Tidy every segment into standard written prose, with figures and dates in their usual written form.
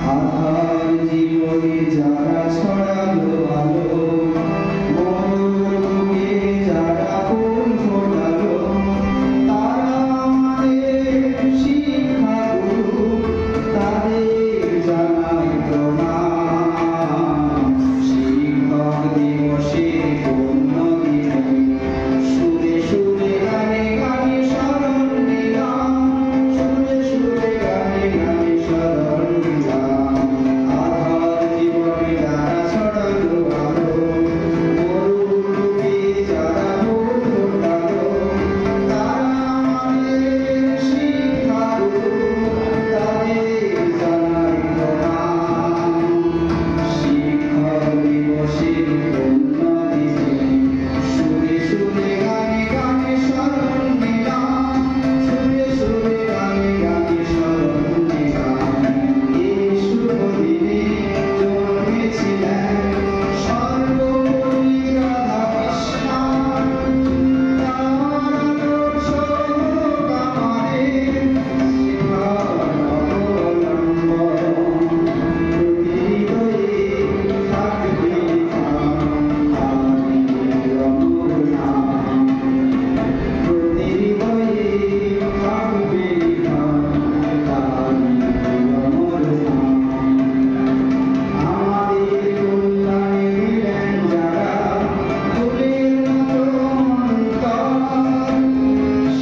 আধার জীবনে যারা ছড়ালো আলো, মরুর বুকে যারা ফুল ফোটালো, তারা আমাদের শিক্ষাগুরু, তাদের জানাই প্রণাম। শিক্ষক দিবসের পূর্ণ দিনে সুরে সুরে গানে গানে স্মরণ দিলাম, সুরে সুরে গানে গানে স্মরণ দিলাম। আধার জীবনে যারা ছড়ালো আলো, মরুর বুকে যারা ফুল ফোটালো, তারা আমাদের শিক্ষাগুরু, তাদের জানাই প্রণাম। শিক্ষক দিবসের পূর্ণ দিনে সুরে সুরে গানে গানে স্মরণ দিলাম, সুরে সুরে গানে গানে স্মরণ দিলাম। এই শুভ দিনে জন্মেছিলেন সর্বোপরি রাধাকৃষ্ণ, তাঁর আদর্শ হোক আমাদের সেবার অবলম্বন। প্রতি হৃদয়ে থাকবে তাঁর অমর নাম, প্রতি হৃদয়ে থাকবে তাঁর অমর নাম। আমাদের কল্যাণে দিলেন যারা ফুলের মতো অন্তর,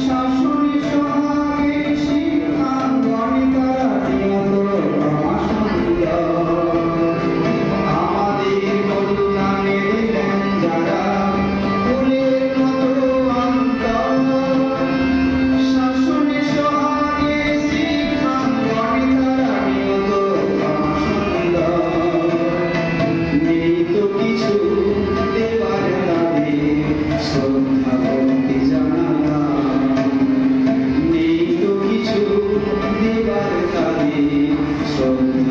শাসনে সোহাগে শিক্ষাঙ্গনে তারা নিয়ত রমাসুন্দর। আমাদের কল্যাণে দিলেন যারা ফুলের মতো অন্তর, শাসনে সোহাগে শিক্ষাঙ্গনে তারা নিয়ত রমাসুন্দর। নেই তো কিছু দেবার তাদের শ্রদ্ধা ভক্তি জানালাম, নেই তো কিছু দেবার তাদের শ্রদ্ধা